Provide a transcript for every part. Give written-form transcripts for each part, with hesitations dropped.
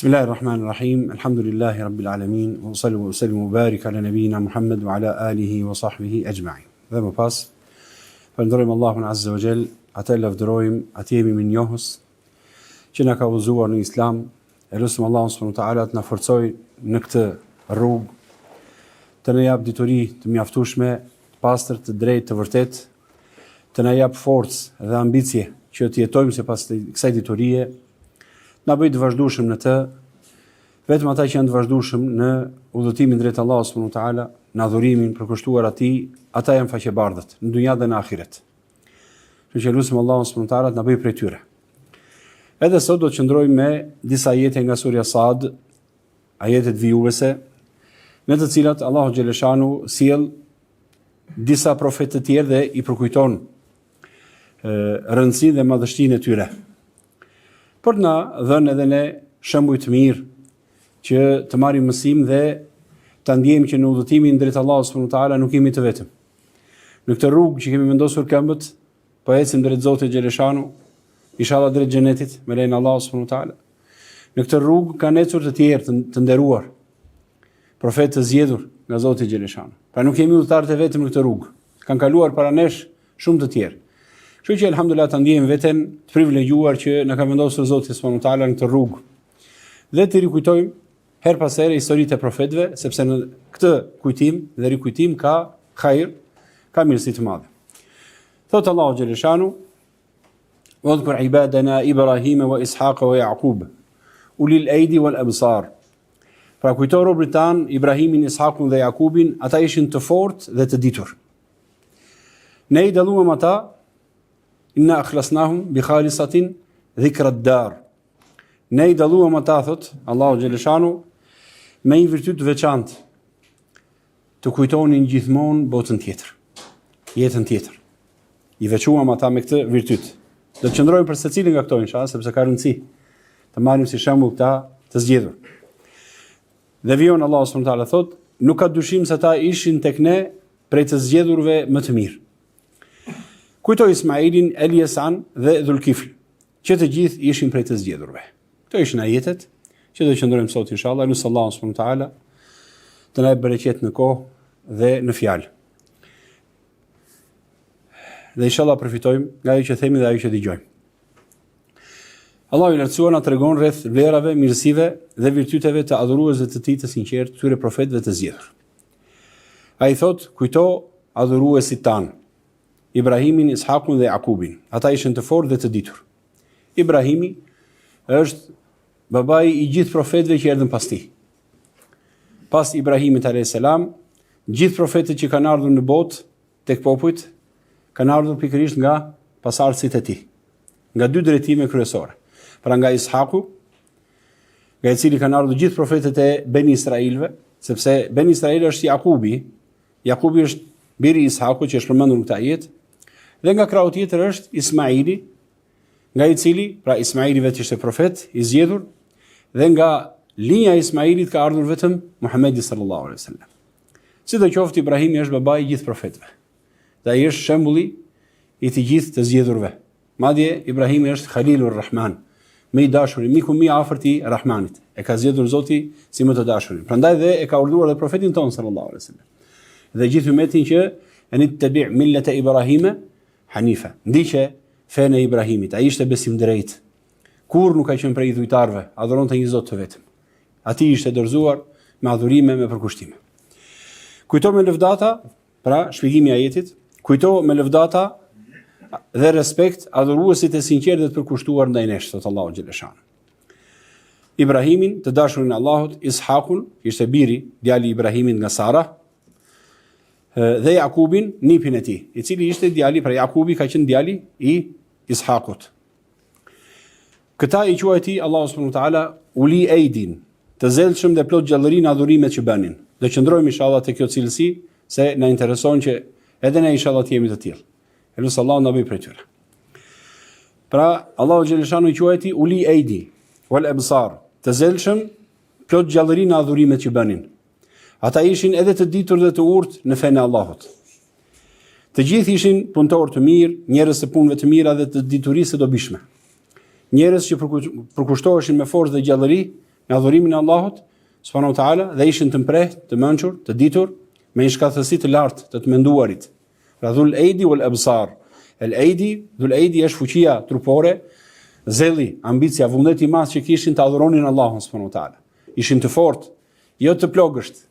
Bismillahirrahmanirrahim. Alhamdulillahi rabbil alamin. Wa sallu wa sallimu barik ala nabiyina Muhammad wa ala alihi wa sahbihi ajma'in. Dhe më pas, falënderojmë Allahun Azza wa Jall, atë lavdërojmë, atë jemi me njohës që na ka udhëzuar në Islam. Elusim Allahun subhanahu wa taala të na forcojë në këtë rrugë, të na jap dituri të mjaftueshme, të pastër, të drejtë, të vërtetë, të na jap forcë dhe ambicie që të jetojmë sipas kësaj diturie. Na bëj të vazhdueshëm në të, vetëm ata që janë të vazhdueshëm në udhëtimin drejt Allahut subhanahu wa taala, në adhurimin përkushtuar atij, ata janë faqebardhët në dynjë dhe në ahiret. Kështu që lutim Allahun subhanahu wa taala të na bëjë prej tyre. Edhe sot do të qëndrojmë me disa ajete nga surja Sad, ajetet vijuese, në të cilat Allahu xhaleshanu sjell disa profetë të tjerë dhe i përkujton rëndësinë dhe madhështinë e tyre. Për na dhënë edhe ne shembuj të mirë që të marrim mësim dhe ta ndjejmë që në udhëtimin drejt Allahut subhanahu wa taala nuk jemi të vetëm. Në këtë rrugë që kemi vendosur këmbët, po ecim drejt Zotit xhaleshanu, inshallah drejt xhenetit me lejen e Allahut subhanahu wa taala. Në këtë rrugë kanë ecur të tjerë të nderuar, profetë të zgjedhur nga Zoti xhaleshanu. Pra nuk jemi udhëtar të vetëm në këtë rrugë. Kanë kaluar para nesh shumë të tjerë. Kështu që elhamdulillah ta ndjejmë veten të privilegjuar që na ka vendosur Zoti subhanahu wa taala në këtë rrugë. Dhe të rikujtojmë her pas here historitë e profetëve, sepse në këtë kujtim dhe rikujtim ka hajër, ka mirësi të madhe. Thot Allahu xhaleshanu: "Wadhkur ibadana Ibrahima wa Ishaqa wa Yaqub, ulil aidi wal absar." Pra kujto robërit tan Ibrahimin, Ishakun dhe Jakubin, ata ishin të fortë dhe të ditur. Ne i dalluam ata, inna akhlasnahum bi khalisatin dhikra ad-dar. Ne i dalluam ata, thot Allahu xhaleshanu, me një virtyt të veçantë, të kujtonin gjithmonë botën tjetër, jetën tjetër. I veçuam ata me këtë virtyt. Do të qëndrojmë për secilin nga këto inshallah, sepse ka rëndësi të marrim si shembull këta të zgjedhur. Dhe vijon Allahu subhanahu wa taala thot, nuk ka dyshim se ata ishin tek ne prej të zgjedhurve më të mirë. Kujto Ismailin, Eliasan dhe Dhulkifl, që të gjithë ishin prej të zgjedhurve. Këto ishin ajetet që do të qëndrojmë sot inshallah, nus Allahu subhanahu wa taala të na jap bereqet në kohë dhe në fjalë. Dhe inshallah përfitojmë nga ajo që themi dhe ajo që dëgjojmë. Allahu i lartësuar na tregon rreth vlerave, mirësive dhe virtyteve të adhuruesve të tij të sinqertë, këtyre profetëve të zgjedhur. Ai thot, kujto adhuruesit tan, Ibrahimin, Ishakun dhe Jakubin. Ata ishin të fortë dhe të ditur. Ibrahimi është babai i gjithë profetëve që erdhën pas tij. Pas Ibrahimit alayhis salam, gjithë profetët që kanë ardhur në botë tek popujt kanë ardhur pikërisht nga pasardhësit e tij, nga dy drejtime kryesore. Pra nga Ishaku, nga i cili kanë ardhur gjithë profetët e Ben Israilve, sepse Ben Israil është Jakubi. Jakubi është biri i Ishakut që është përmendur në këtë ajet. Dhe nga krau tjetër është Ismaili, nga i cili, pra Ismaili vetë ishte profet i zgjedhur, dhe nga linja e Ismailit ka ardhur vetëm Muhamedi sallallahu alaihi wasallam. Sidoqoftë Ibrahimi është babai i gjithë profetëve. Dhe ai është shembulli i të gjithë të zgjedhurve. Madje Ibrahimi është Khalilur Rahman, më i dashuri, miku më i afërt i Rahmanit. E ka zgjedhur Zoti si më të dashurin. Prandaj dhe e ka urdhëruar edhe profetin ton sallallahu alaihi wasallam. Dhe gjithë ummetin që enit tabi' millata Ibrahima hanifa. Ndiqe fenë e Ibrahimit. Ai ishte besim drejt. Kur nuk ka qenë prej idhujtarëve, adhuronte një Zot të vetëm. Ati ishte dorëzuar me adhurime, me përkushtime. Kujto me lëvdata, pra shpjegimi i ajetit, kujto me lëvdata dhe respekt adhuruesit e sinqertë dhe të përkushtuar ndaj nesh, thot Allahu xhaleshanu. Ibrahimin, të dashurin e Allahut, Ishakun, ishte biri, djali i Ibrahimit nga Sara, dhe Jakubin, nipin e tij, i cili ishte djali, pra Jakubi ka qenë djali i Ishakut. Këta i quajti Allahu subhanahu wa taala uli aidin, të zellshëm dhe plot gjallëri në adhurimet që bënin. Do qëndrojmë inshallah te kjo cilësi, se na intereson që edhe ne inshallah të jemi të tillë. Elus Allahu na bëj prej tyre. Pra Allahu xhaleshanu i quajti uli aidi wal absar, të zellshëm plot gjallëri në adhurimet që bënin. Ata ishin edhe të ditur dhe të urtë në fenë e Allahut. Të gjithë ishin punëtorë të mirë, njerëz të punëve të mira dhe të diturisë së dobishme. Njerëz që përkushtoheshin me forcë dhe gjallëri në adhurimin e Allahut subhanahu wa taala dhe ishin të mprehtë, të mençur, të ditur me një shkatësi të lartë të menduarit. Pra dhul eidi wal absar. El eidi, dhul eidi është fuqia trupore, zelli, ambicia, vullneti i madh që kishin të adhuronin Allahun subhanahu wa taala. Ishin të fortë, jo të plogësht,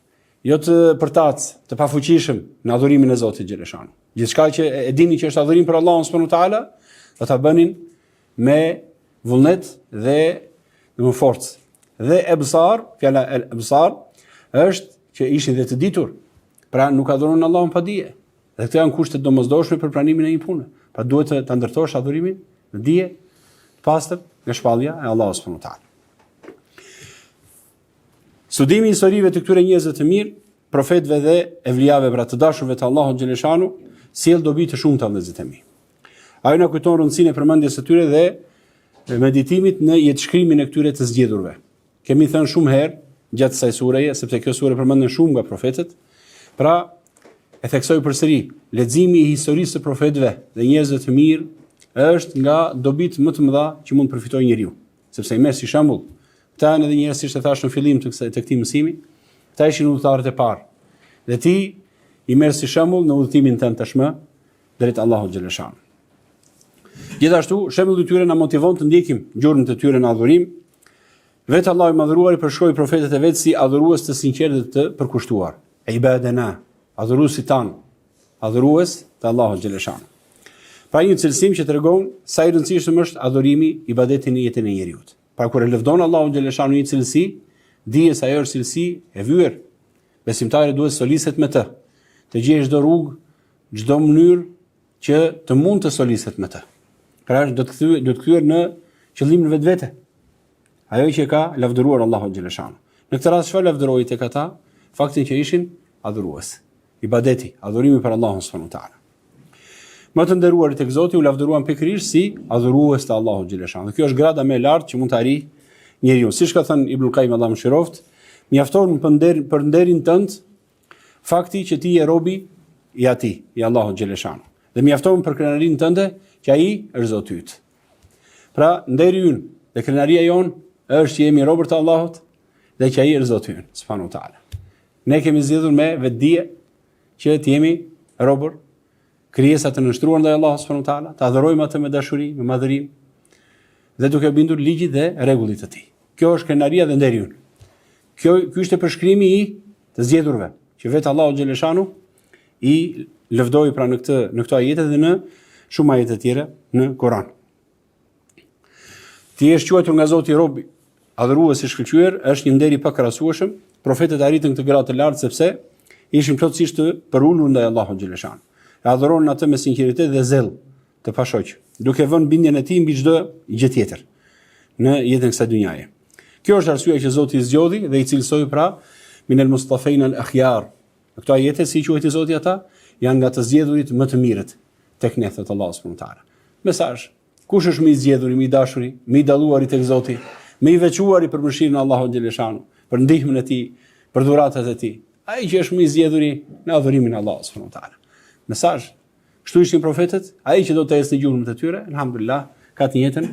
jo të përtac, të pafuqishëm në adhurimin e Zotit xhaleshanu. Gjithçka që e dini që është adhurim për Allahun subhanahu wa taala, do ta bënin me vullnet dhe me forcë. Dhe ebsar, fjala el ebsar, është që ishin dhe të ditur. Pra nuk adhuronin Allahun pa dije. Dhe këto janë kushte domosdoshme për pranimin e një pune. Pra duhet të ndërtosh adhurimin në dije, të pastër nga shpallja e Allahut subhanahu wa taala. Studimi i historive të këtyre njerëzve të mirë, profetëve dhe evlijave, pra të dashurve të Allahut xhaleshanu, sjell dobi të shumta vëllezërit e mi. Ajo na kujton rëndësinë e përmendjes së tyre dhe meditimit në jetëshkrimin e këtyre të zgjedhurve. Kemi thënë shumë herë gjatë kësaj sureje, sepse kjo sure përmend shumë nga profetët. Pra, e theksoj përsëri, leximi i historisë së profetëve dhe njerëzve të mirë është nga dobit më të mëdha që mund të përfitojë njeriu, sepse i merr si shembull. Këta janë edhe njerëz që thash në fillim të këtij mësimi, këta ishin udhëtarët e parë. Dhe ti i merr si shembull në udhëtimin tënd tashmë drejt Allahut xhaleshanu. Gjithashtu, shembulli i tyre na motivon të ndjekim gjurmën e tyre në adhurim. Vetë Allahu i madhëruar i përshkroi profetët e vet si adhurues të sinqertë dhe të përkushtuar. Ibadana, adhuruesi tan, adhurues të Allahut xhaleshanu. Pra një cilësim që tregon sa i rëndësishëm është adhurimi, ibadeti në jetën e njeriu. Pra kur e lëvdon Allahu xhaleshanu një cilësi, dije se ajo është cilësi e vyer. Besimtari duhet soliset me të. Të gjejë çdo rrugë, çdo mënyrë që të mund të soliset me të. Pra do të kthyer në qëllimin vetvete. Ajo që ka lavdëruar Allahu xhaleshanu. Në këtë rast çfarë lavdëroi tek ata? Faktin që ishin adhurues. Ibadeti, adhurimi për Allahun subhanahu wa taala. Më të nderuarit tek Zoti u lavdëruan pikërisht si adhurues të Allahut xhaleshanu. Dhe kjo është grada më e lartë që mund të arrijë njeriu. Siç ka thënë Ibn Qayyim Allahu mëshiroft, mjafton për nderin tënd fakti që ti je robi i atij, i Allahut xhaleshanu. Dhe mjafton për krenarinë tënde që ai është Zoti yt. Pra nderi ynë dhe krenaria jon është që jemi robër të Allahut dhe që ai është Zoti ynë subhanahu wa taala. Ne kemi zgjedhur me vetdije që të jemi robër, krijesa të nënshtruar ndaj Allahut subhanahu wa taala, të adhurojmë atë me dashuri, me madhërim dhe duke bindur ligjit dhe rregullit të tij. Kjo është krenaria dhe nderi ynë. Ky është përshkrimi i të zgjedhurve, që vetë Allahu xhaleshanu i lëvdoi pra në këto ajete dhe në shumë ajete të tjera në Kur'an. Ti je quajtur nga Zoti robi, adhurues i shkëlqyer, është një nder i pakrahasueshëm. Profetët arritën këtë gradë të lartë sepse ishin plotësisht të përulur ndaj Allahut xhaleshanu. E adhuronin atë me sinqeritet dhe zell të pashoq, duke vënë bindjen e tij mbi çdo gjë tjetër në jetën e kësaj dhunjaje. Kjo është arsyeja që Zoti i zgjodhi dhe i cilësoi pra minel mustafein al akhyar. Në këto ajete si quajti Zoti ata, janë nga të zgjedhurit më të mirët tek ne thot Allahu subhanahu wa taala. Mesazh, kush është më i zgjedhuri, më i dashuri, më i dalluari tek Zoti, më i veçuari për mëshirën e Allahut xhaleshanu, për ndihmën e tij, për dhuratat e tij. Ai që është më i zgjedhuri në adhurimin e Allahut subhanahu wa taala. Mesazh, kështu ishin profetët, ai që do të ecë në gjurmën e tyre, alhamdulillah, ka të njëjtën,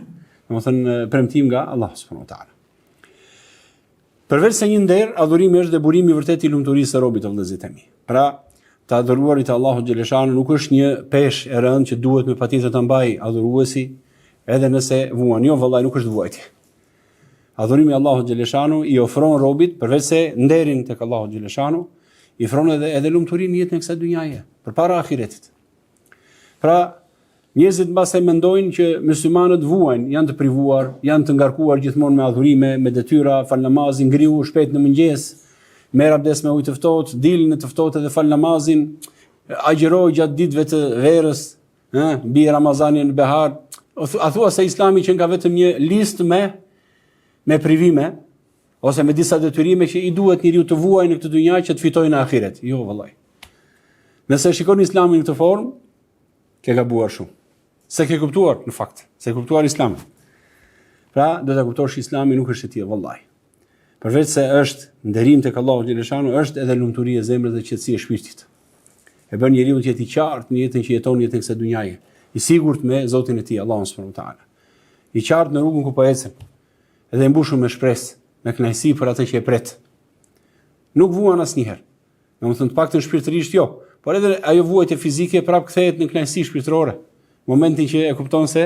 domethënë premtim nga Allahu subhanahu wa taala. Përveç se një nder, adhurimi është dhe burimi i vërtetë i lumturisë së robit të vëllezërit e mi. Pra, të adhuruarit të Allahut xhaleshanu nuk është një peshë e rëndë që duhet me patjetër ta mbajë adhuruesi, edhe nëse vuan. Jo, vallai nuk është vuajtje. Adhurimi i Allahut xhaleshanu i ofron robit përveç se nderin tek Allahu xhaleshanu, i ofron edhe lumturinë në jetën e kësaj dhunjaje, përpara ahiretit. Pra, njerëzit mbasaj mendojnë që muslimanët vuajnë, janë të privuar, janë të ngarkuar gjithmonë me adhurime, me detyra, fal namazin, ngrihu shpejt në mëngjes, merr abdes me ujë të ftohtë, dilni në të ftohtë dhe fal namazin, agjëroj gjatë ditëve të verës, mbi Ramazanin në behar. A thua se Islami që nga vetëm një listë me privime ose me disa detyrime që i duhet njeriu të vuajë në këtë dhunja që të fitojë në ahiret. Jo vallai. Nëse shikon Islamin në këtë formë, ke gabuar shumë. Se ke kuptuar në fakt, se ke kuptuar Islamin. Pra, do ta kuptosh Islami nuk është e tillë vallai. Përveç se është nderim tek Allahu xhaleshanu, është edhe lumturi e zemrës dhe qetësia e shpirtit. E bën njeriu të jetë i qartë në jetën që jeton jetën e kësaj dhunjaje, i sigurt me Zotin e tij, Allahun subhanahu wa taala. I qartë në rrugën ku po ecën, edhe i mbushur me shpresë, me kënaqësi për atë që e pret. Nuk vuan asnjëherë. Domethënë të paktën shpirtërisht jo, por edhe ajo vuajtje fizike prap kthehet në kënaqësi shpirtërore. Momentin që e kupton se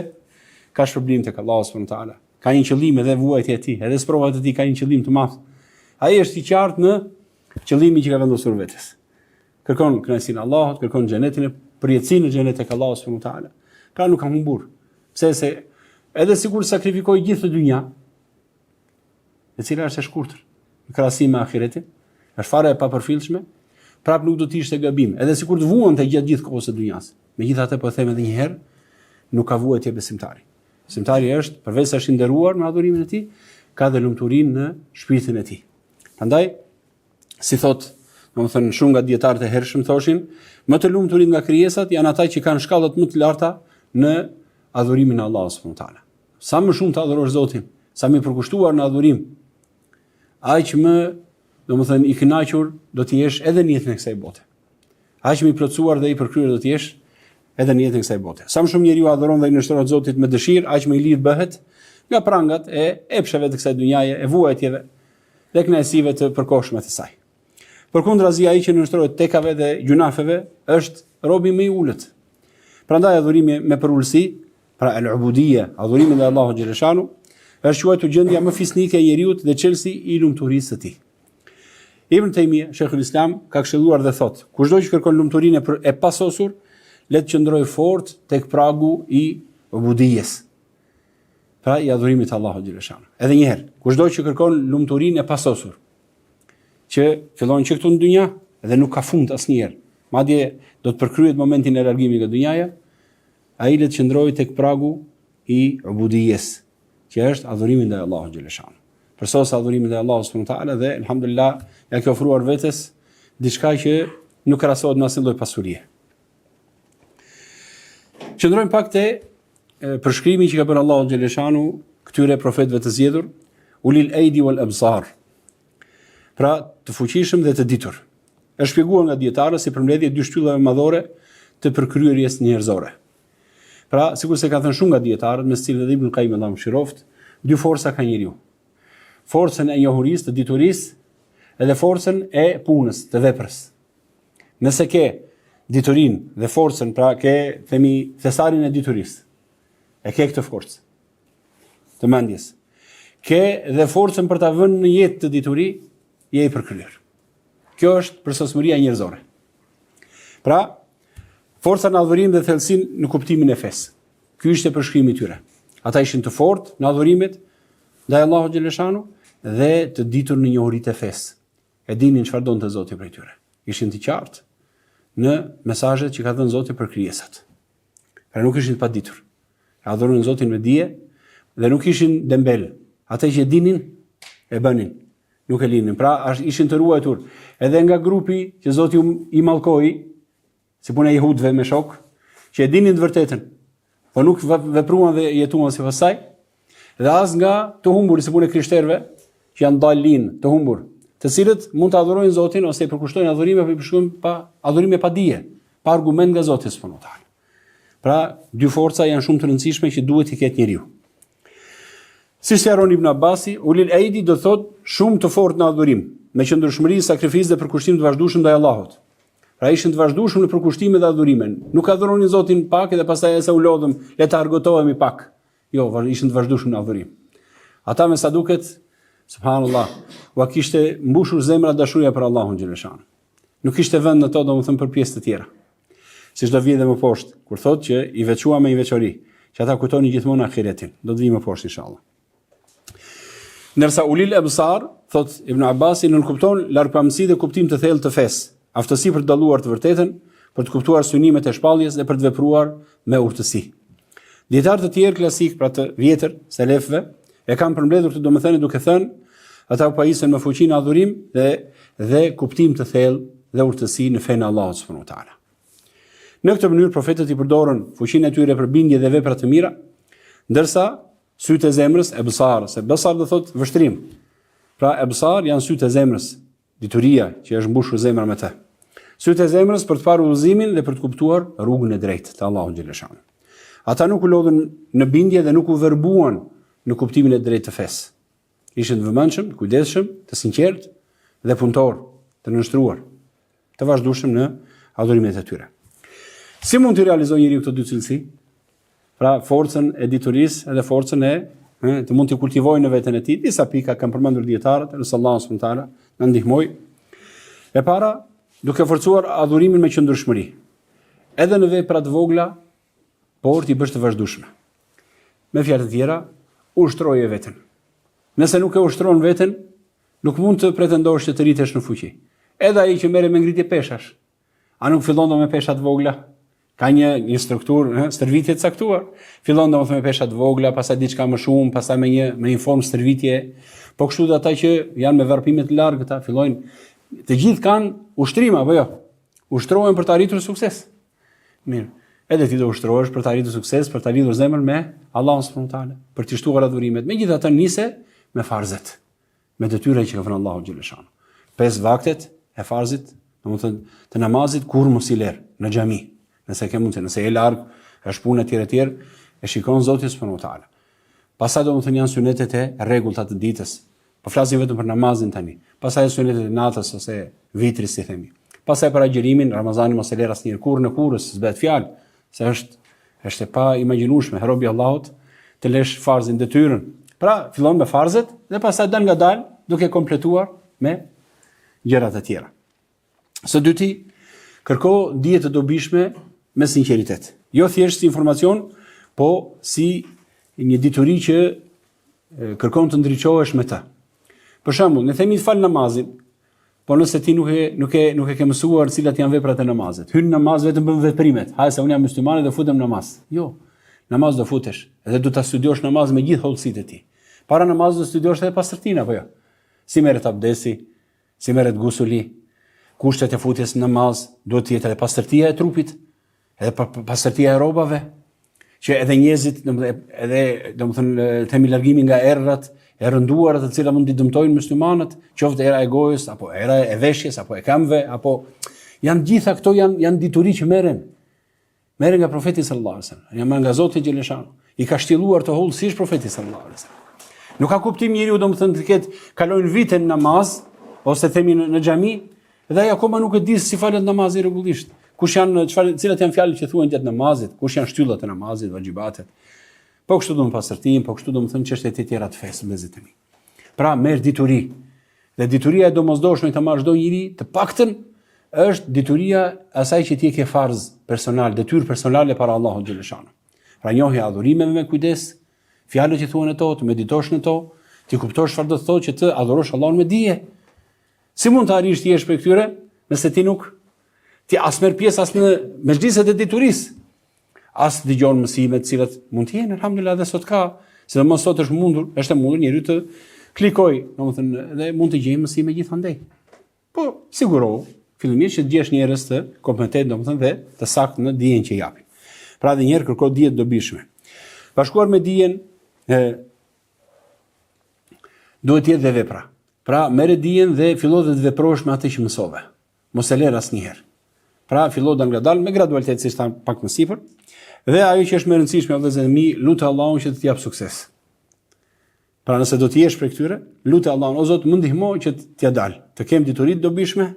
ka shpërblim tek Allahu subhanahu wa taala. Ka një qëllim edhe vuajtja e tij, edhe sprovat e tij ka një qëllim të madh. Ai është i qartë në qëllimin që ka vendosur vetes. Kërkon kënaqësinë e Allahut, kërkon xhenetin, përjetësinë në xhenet tek Allahu subhanahu wa taala. Pra nuk ka humbur. Pse se edhe sikur sakrifikoi gjithë dynja, e cila është e shkurtër, në krahasim me ahiretin, është fare e papërfillshme, prap nuk do të ishte gabim. Edhe sikur të vuante gjatë gjithë kohës së dynjas. Megjithatë po them edhe një herë, nuk ka vuajtje besimtari. Besimtari është, përveç se është i nderuar me adhurimin e tij, ka dhe lumturinë në shpirtin e tij. Prandaj, si thot, domethënë shumë nga dietarët e hershëm thoshin, më të lumturit nga krijesat janë ata që kanë shkallët më të larta në adhurimin e Allahut subhanahu wa taala. Sa më shumë të adhurosh Zotin, sa më i përkushtuar në adhurim, aq më, domethënë i kënaqur do të jesh edhe në jetën e kësaj bote. Aq më i plotësuar dhe i përkryer do të jesh edhe në jetën e kësaj bote. Sa më shumë njeriu adhuron dhe i nështrohet Zotit me dëshirë, aq më i lirë bëhet nga prangat e epsheve të kësaj dhunjaje, e vuajtjeve dhe kënaqësive të përkohshme të saj. Përkundrazi ai që nështrohet tekave dhe gjunafeve është robi më i ulët. Prandaj adhurimi me përulësi, pra al-ubudiyya, adhurimi ndaj Allahut xhaleshanu, është quajtur gjendja më fisnike e njeriu dhe çelësi i lumturisë së tij. Ibn Taymija, Sheikhul Islam, ka këshilluar dhe thotë: kushdo që kërkon lumturinë e pasosur, le të qëndrojë fort tek pragu i ubudiyes. Pra i adhurimit të Allahut xhaleshanu. Edhe një herë, kushdo që kërkon lumturinë e pasosur, që fillon që këtu në dynja dhe nuk ka fund asnjëherë. Madje do të përkryhet momentin e largimit nga dynjaja, ai le të qëndrojë tek pragu i ubudiyes, që është adhurimi ndaj Allahut xhaleshanu. Përsos adhurimi ndaj Allahut subhanahu wa taala dhe alhamdulillah ja ka ofruar vetes diçka që nuk krahasohet me asnjë lloj pasurie. Qëndrojmë pak te përshkrimi që ka bërë Allahu xhaleshanu këtyre profetëve të zgjedhur, ulil aidi wal absar. Pra të fuqishëm dhe të ditur. Është shpjeguar nga dietarët si përmbledhje dy shtyllave madhore të përkryerjes njerëzore. Pra, sikur se ka thënë shumë nga dietarët, me cilët Ibn Qayyim Allahu mëshiroft, dy forca ka njeriu. Forcën e njohurisë, të diturisë, edhe forcën e punës, të veprës. Nëse ke diturinë dhe forcën, pra ke themi thesarin e diturisë, e ke këtë forcë të mendjes. Ke dhe forcën për ta vënë në jetë të dituri, je i përkryer. Kjo është përsosmëria njerëzore. Pra, forca në adhurim dhe thellësin në kuptimin e fesë. Ky ishte përshkrimi i tyre. Ata ishin të fortë në adhurimet ndaj Allahut xhaleshanu dhe të ditur në njohuritë e fesë. E dinin çfarë donte Zoti prej tyre. Ishin të qartë në mesazhet që ka dhënë Zoti për krijesat. Pra nuk ishin të paditur. Adhuronin Zotin me dije dhe nuk ishin dembel. Ata që dinin e bënin, nuk e linin. Pra ishin të ruajtur edhe nga grupi që Zoti i mallkoi, si puna e jehudëve me shok, që e dinin të vërtetën, po nuk vepruan dhe jetuan sipas saj, dhe as nga të humbur si punë e krishterëve që janë dalin të humbur, të cilët mund të adhurojnë Zotin ose i përkushtojnë adhurime, por i përkushtojnë pa adhurime pa dije, pa argument nga Zoti subhanahu wa taala. Pra, dy forca janë shumë të rëndësishme që duhet i ketë njeriu. Si sqaron Ibn Abbasi, ulil aidi do thot shumë të fortë në adhurim, me qëndrueshmëri, sakrificë dhe përkushtim të vazhdueshëm ndaj Allahut. Pra ishin të vazhdueshëm në përkushtime dhe adhurimin. Nuk adhuronin Zotin pak dhe pastaj sa u lodhëm, le të argëtohemi pak. Jo, ishin të vazhdueshëm në adhurim. Ata me sa duket, subhanallah, u kishte mbushur zemra dashuria për Allahun xhaleshanu. Nuk kishte vend në to, domethënë për pjesë të tjera. Siç do vijë dhe më poshtë, kur thotë që i veçua me një veçori, që ata kujtonin gjithmonë ahiretin. Do të vijë më poshtë inshallah. Ndërsa ulil absar, thot Ibn Abbasi, nuk kupton largpamësi dhe kuptim të thellë të fesë, aftësi për të dalluar të vërtetën, për të kuptuar synimet e shpalljes dhe për të vepruar me urtësi. Dietarë të tjerë klasik, pra të vjetër, selefëve, e kanë përmbledhur këtë domethënie duke thënë, ata u pajisën me fuqinë e adhurim dhe kuptim të thellë dhe urtësi në fenë e Allahut subhanahu wa taala. Në këtë mënyrë profetët i përdorën fuqinë e tyre për bindje dhe vepra të mira, ndërsa sytë e zemrës e bësar, se bësar do thot vështrim. Pra e bësar janë sytë e zemrës, dituria që është mbushur zemra me të. Sytë e zemrës për të parë udhëzimin dhe për të kuptuar rrugën e drejtë të Allahut xhaleshanu. Ata nuk u lodhën në bindje dhe nuk u verbuan në kuptimin e drejtë të fesë. Ishin të vëmendshëm, të kujdesshëm, të sinqert dhe punëtor, të nënshtruar, të vazhdueshëm në adhurimet e tyre. Si mund të realizojë njeriu këto dy cilësi? Pra forcën e diturisë edhe forcën e të mund të kultivojë në veten e tij. Disa pika kanë përmendur dietarët, nëse Allahu subhanahu wa taala na ndihmoj. E para, duke forcuar adhurimin me qëndrueshmëri. Edhe në vepra të vogla, por t'i bësh të vazhdueshme. Me fjalë të tjera, ushtroje veten. Nëse nuk e uštron veten, nuk mund të pretendosh që të rritesh në fuqi. Edhe ai që merret me ngritje peshash, a nuk fillon do me pesha të vogla? Ka një strukturë, stërvitje të caktuar. Fillon domethënë me pesha të vogla, pastaj diçka më shumë, pastaj me një formë stërvitje. Po kështu dhe ata që janë me varrpime të largëta, fillojnë të gjithë kanë ushtrim apo jo? Ushtrohen për të arritur sukses. Mirë. Edhe ti do ushtrohesh për të arritur sukses, për të lidhur zemrën me Allahun subhanahu wa taala, për të shtuar adhurimet. Megjithatë nise me farzet, me detyrat që ka thënë Allahu xhaleshano. 5 vaktet e farzit, domethënë të namazit kur mos i ler në xhami. Nëse ke mundësi, nëse e larg, është punë etj, e shikon Zoti subhanahu wa taala. Pastaj domethënë janë sunetet e rregullta të ditës. Po flasim vetëm për namazin tani. Pastaj sunetet e natës ose vitrit, si themi. Pastaj për agjërimin, Ramazani mos e ler asnjëherë kurrë në kurrës, s'bëhet fjalë, se është e pa imagjinueshme robi Allahut të lesh farzin detyrën. Pra, fillon me farzet dhe pastaj dal ngadalë duke kompletuar me gjërat e tjera. Së dyti, kërko dije të dobishme me sinqeritet. Jo thjesht si informacion, po si një dituri që kërkon të ndriçohesh me të. Për shembull, ne themi të fal namazin, po nëse ti nuk e ke mësuar cilat janë veprat e namazit. Hyn namaz vetëm bën veprimet. Hajse unë jam musliman dhe futem namaz. Jo. Namaz do futesh, edhe do ta studiosh namaz me gjithë hollësitë e tij. Para namazit do studiosh edhe pastërtinë apo jo? Si merret abdesi, si merret gusuli, kushtet e futjes në namaz, duhet të jetë edhe pastërtia e trupit, edhe pastërtia e rrobave, që edhe njerëzit, domethënë themi largimi nga errat e rënduara të cilat mund t'i dëmtojnë muslimanët, qoftë era e gojës apo era e veshjes apo e këmbëve, apo janë gjitha këto janë dituri që merren nga profeti sallallahu alajhi wasallam, janë nga Zoti xhaleshano. I ka shtjelluar të hollësisht profeti sallallahu alajhi wasallam. Nuk ka kuptim njeriu domethënë të ketë kalojnë vite në namaz ose themi në xhami dhe ai akoma nuk e di si falet namazi rregullisht. Kush janë cilat janë fjalët që thuhen gjatë namazit, kush janë shtyllat e namazit, vaxhibatet. Po kështu do të pastërtim, po kështu do të thënë çështjet e tjera të fesë mbezit e mi. Pra merr dituri. Dhe dituria e domosdoshme të marrë çdo njeri, të paktën është dituria asaj që ti ke farz personal, detyrë personale para Allahut xhaleshano. Pra njohja e adhurimeve me kujdes, fjalët që thuhen ato, të meditosh në to, ti kuptosh çfarë do të thotë që të adhurosh Allahun me dije. Si mund të arrish ti jesh për këtyre nëse ti as merr pjesë as në mezhliset e diturisë? As dëgjon mësime të cilat mund të jenë, alhamdulillah, dhe sot ka, sidomos sot është e mundur njeriu të klikoj, domethënë, dhe mund të gjejë mësime gjithandej. Po sigurohu fillimisht që të gjesh njerëz të kompetent, domethënë, dhe të saktë në dijen që japin. Pra edhe një herë kërko dije të dobishme. Bashkuar me dijen duhet të jetë dhe vepra. Pra merre dijen dhe fillo të veprosh me atë që mësove. Mos e lër asnjëherë. Pra fillo ngadalë me gradualitet, si thamë pak më sipër. Dhe ajo që është më e rëndësishme, vëllezër e mi, lutë Allahun që të jap sukses. Pra nëse do të jesh prej këtyre, lutë Allahun, o Zot, më ndihmo që t'ja dal, të kem dituri të dobishme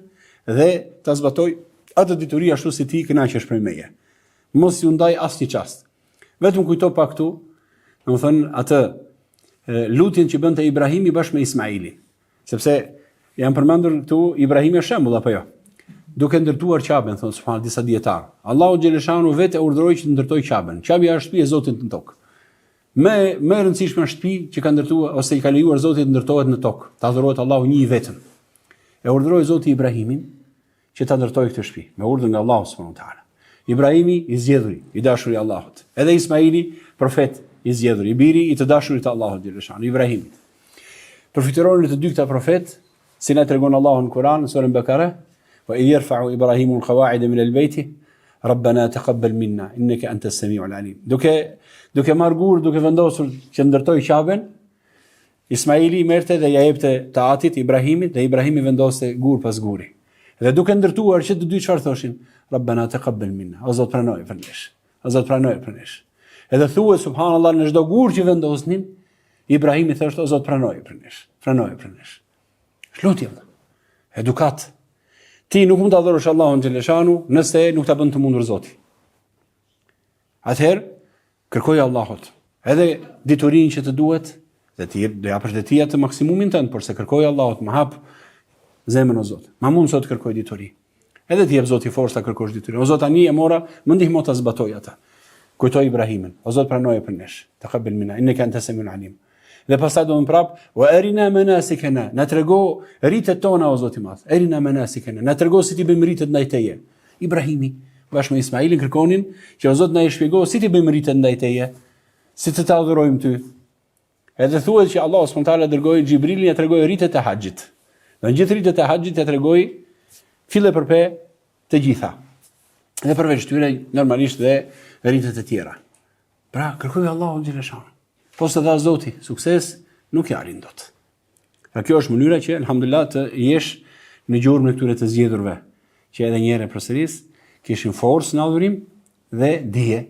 dhe ta zbatoj atë dituri ashtu si ti kënaqesh prej meje. Mos ju ndaj asnjë çast. Vetëm kujto pa këtu, domethënë atë lutjen që bënte Ibrahimi bashkë me Ismaili, sepse janë përmendur këtu Ibrahimi është shembull apo jo? Duke ndërtuar Qaben, thonë subhanallahu disa dietar. Allahu xhaleshanu vetë urdhëroi që të ndërtoj Qaben. Qabi është shtëpi e Zotit në tokë. Më e rëndësishme është shtëpi që ka ndërtuar ose i ka lejuar Zoti të ndërtohet në tokë. Ta adhurohet Allahu një i vetëm. E urdhëroi Zoti Ibrahimin që ta ndërtojë këtë shtëpi me urdhër nga Allahu subhanahu wa taala. Ibrahimi i zgjedhuri, i dashuri i Allahut. Edhe Ismaili, profet i zgjedhur, i biri i të dashurit të Allahut xhaleshanu, Ibrahimit. Përfituron të dy këta profet, si na tregon Allahu në Kur'an, në surën Bakara, وإذ يرفع إبراهيم القواعد من البيت ربنا تقبل منا إنك أنت السميع العليم. Duke marrë gur, duke vendosur që ndërtoj Qaben, Ismaili merrte dhe ja jepte taatit Ibrahimit dhe Ibrahimi vendoste gur pas guri. Dhe duke ndërtuar që të dy çfarë thoshin, Rabbana taqabbal minna, o Zot pranoj për nesh. O Zot pranoj për nesh. Edhe thuhet subhanallahu në çdo gur që vendosnin, Ibrahimi thashtë, o Zot, pranoje për nesh. Shlutje, edukat. Ti nuk mund të adhurosh Allahun xhaleshanu nëse nuk ta bën të mundur Zoti. Atëherë, kërkoj Allahut edhe diturinë që të duhet, dhe ti do japësh dhe ti atë maksimumin tënd, por se kërkoj Allahut, më hap zemrën o Zot. Ma mund sot kërkoj dituri. Edhe ti jep Zoti forcë ta kërkosh dituri. O Zot, tani e mora, më ndihmo ta zbatoj atë. Kujtoj Ibrahimin. O Zot, pranoje për nesh. Taqabbal minna innaka antas samiul alim. Dhe pastaj do të prap, wa arina manasikana. Na trego ritet tona o Zoti i Madh. Arina manasikana. Na trego si ti bëjmë ritet ndaj teje. Ibrahimi bashkë me Ismailin kërkonin që o Zot na i shpjegoj si ti bëjmë ritet ndaj teje, si të ta adhurojmë ty. Edhe thuhet që Allah subhanahu wa taala dërgoi Xhibrilin ja tregoi ritet e haxhit. Dhe në gjithë ritet e haxhit ja tregoi fille përpe të gjitha. Dhe përveç tyre normalisht dhe ritet e tjera. Pra, kërkoj Allahun xhaleshano. Po se dha Zoti sukses, nuk jarin dot. Pra kjo është mënyra që alhamdulillah të jesh në gjurmën e këtyre të zgjedhurve, që edhe një herë përsëris kishin forcë në adhurim dhe dije,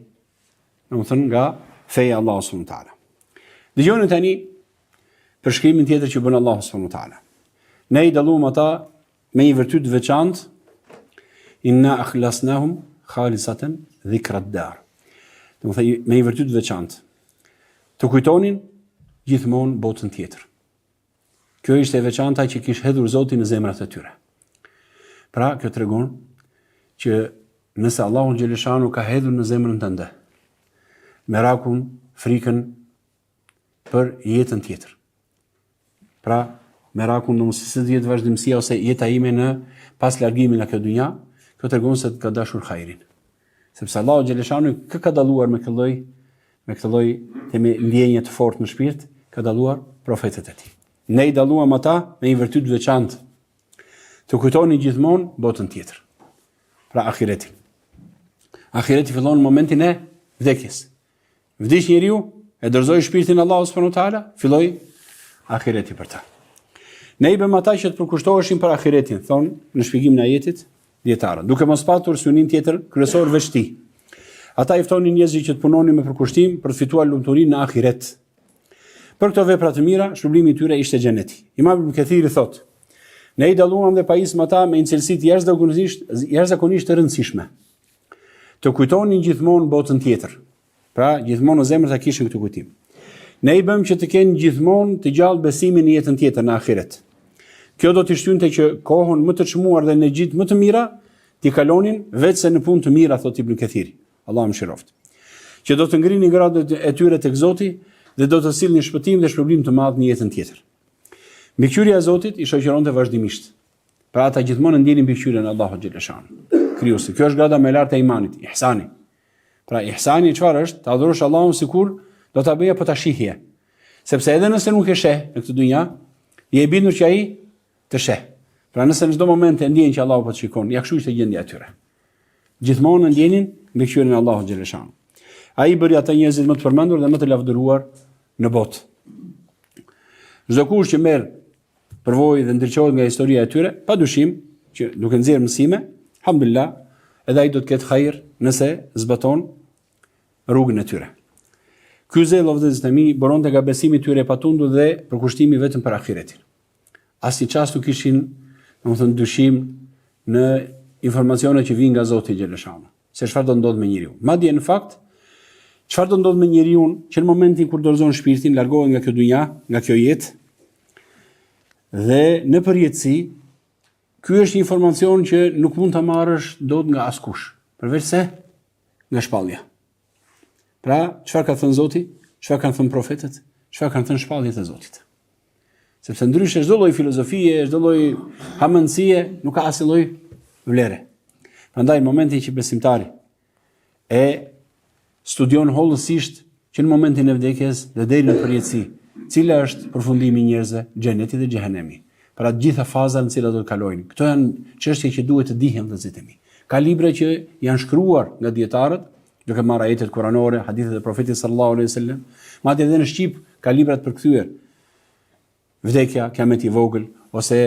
domethënë nga feja Allahu subhanahu wa taala. Dëgjoni tani përshkrimin tjetër që bën Allahu subhanahu wa taala. Ne i dalluam ata me një virtyt veçantë, inna akhlasnahum khalisatan dhikra ad-dar. Domethënë me një virtyt veçantë. Të kujtonin gjithmonë botën tjetër. Kjo ishte e veçanta që kishte hedhur Zoti në zemrat e tyre. Pra, kjo tregon që nëse Allahu xhaleshanu ka hedhur në zemrën tënde merakun, frikën për jetën tjetër. Pra, merakun në se të jetë vazhdimësia ose jeta ime në pas largimin nga kjo dynja, kjo tregon se të ka dashur hajrin. Sepse Allahu xhaleshanu ka dalluar me këtë lloj ndjenje të fortë në shpirt, ka dalluar profetët e tij. Ne i dalluam ata me një virtyt veçantë. Të kujtonin gjithmonë botën tjetër. Pra ahiretin. Ahireti fillon në momentin e vdekjes. Vdiq njeriu, e dorëzoi shpirtin Allahu subhanahu wa taala, filloi ahireti për ta. Ne i bëmë ata që të përkushtoheshin për ahiretin, thon në shpjegimin e ajetit dietarë, duke mos patur synim tjetër kryesor veç ti. Ata i ftonin njerëzit që të punonin me përkushtim për të fituar lumturinë në ahiret. Për këto vepra të mira, shpërblimi i tyre ishte xheneti. Imam Ibn Kathiri thotë: ne i dalluam dhe pajisëm ata me një cilësi jashtëzakonisht të rëndësishme. Të kujtonin gjithmonë botën tjetër. Pra, gjithmonë në zemër ta kishin këtë kujtim. Ne i bëm që të kenë gjithmonë të gjallë besimin në jetën tjetër në ahiret. Kjo do t'i shtynte që kohën më të çmuar dhe në gjithë më të mira t'i kalonin vetëse në punë të mira, thotë Ibn Kathiri. Allah më shiroft. Që do të ngrinin gradat e tyre tek Zoti dhe do të sillnin shpëtim dhe shpërblim të madh në jetën tjetër. Mbikëqyrja e Zotit i shoqëronte vazhdimisht. Pra ata gjithmonë ndjenin mbikëqyrjen e Allahut xhaleshanu. Krijuesi. Kjo është grada më e lartë e imanit, ihsani. Pra ihsani çfarë është? Ta adhurosh Allahun sikur do ta bëja po ta shihje. Sepse edhe nëse nuk e sheh në këtë dynja, je i bindur që ai të sheh. Pra nëse në çdo moment e ndjen që Allahu po të shikon, ja kështu ishte gjendja e tyre. Gjithmonë ndjenin mbikëqyrjen e Allahut xhaleshanu. Ai bëri ata njerëzit më të përmendur dhe më të lavdëruar në botë. Çdo kush që merr përvojë dhe ndriçohet nga historia e tyre, padyshim që duke nxjerrë mësime, alhamdulillah, edhe ai do të ketë hajër nëse zbaton rrugën e tyre. Ky zell vëllezër të mi boronte nga besimi i tyre e patundur dhe përkushtimi vetëm për ahiretin. Asnjë çast nuk kishin, domethënë, dyshim në informacionet që vijnë nga Zoti xhaleshanu, se çfarë do ndodh me njeriu. Madje në fakt, çfarë do ndodh me njeriu që në momentin kur dorëzon shpirtin, largohet nga kjo dynja, nga kjo jetë, dhe në përjetësi, ky është informacion që nuk mund ta marrësh dot nga askush, përveç se nga shpallja. Pra, çfarë ka thënë Zoti? Çfarë kanë thënë profetët? Çfarë kanë thënë shpalljet e Zotit? Sepse ndryshe çdo lloj filozofie, çdo lloj hamendësie nuk ka asnjë lloj vlere. Prandaj në momentin që besimtari e studion hollësisht që në momentin e vdekjes dhe deri në përjetësi, cila është përfundimi i njerëzve, xheneti dhe xhehenemi. Pra të gjitha fazat në cilat do të kalojnë. Këto janë çështje që duhet të dihen vëllezërit e mi. Ka libra që janë shkruar nga dietarët, duke marrë ajetet kuranore, hadithet e profetit sallallahu alaihi wasallam, madje edhe në shqip ka libra të përkthyer. Vdekja, kiameti i vogël, ose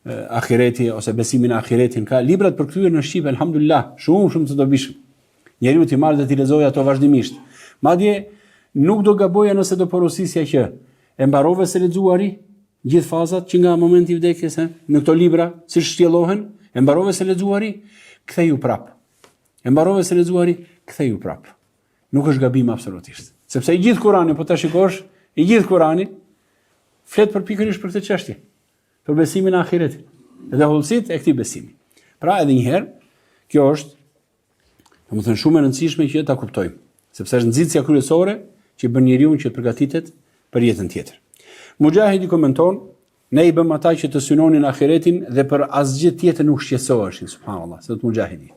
ahireti, ose besimi në ahiretin, ka libra të përkthyer në shqip, elhamdulillah, shumë të dobishëm. Njeriu t'i marrë dhe t'i lexojë ato vazhdimisht. Madje nuk do gaboja nëse do porosisja që E mbarove se lexuari gjithë fazat që nga momenti i vdekjes në këto libra, si shtjellohen, e mbarove se lexuari, ktheju prap. E mbarove se lexuari, ktheju prap. Nuk është gabim absolutisht. Sepse i gjithë Kurani, po ta shikosh, i gjithë Kurani flet për pikërisht për këtë çështje, për besimin në ahiretin, dhe hollësitë e këtij besimi. Pra edhe një herë, kjo është, domethënë shumë e rëndësishme që ta kuptojmë, sepse është nxitësia kryesore që bën njeriu që të përgatitet për jetën tjetër. Mujahidi komenton, ne i bëm ata që të synonin ahiretin dhe për asgjë tjetër nuk shqetësoheshin, subhanallahu, se të Mujahidi.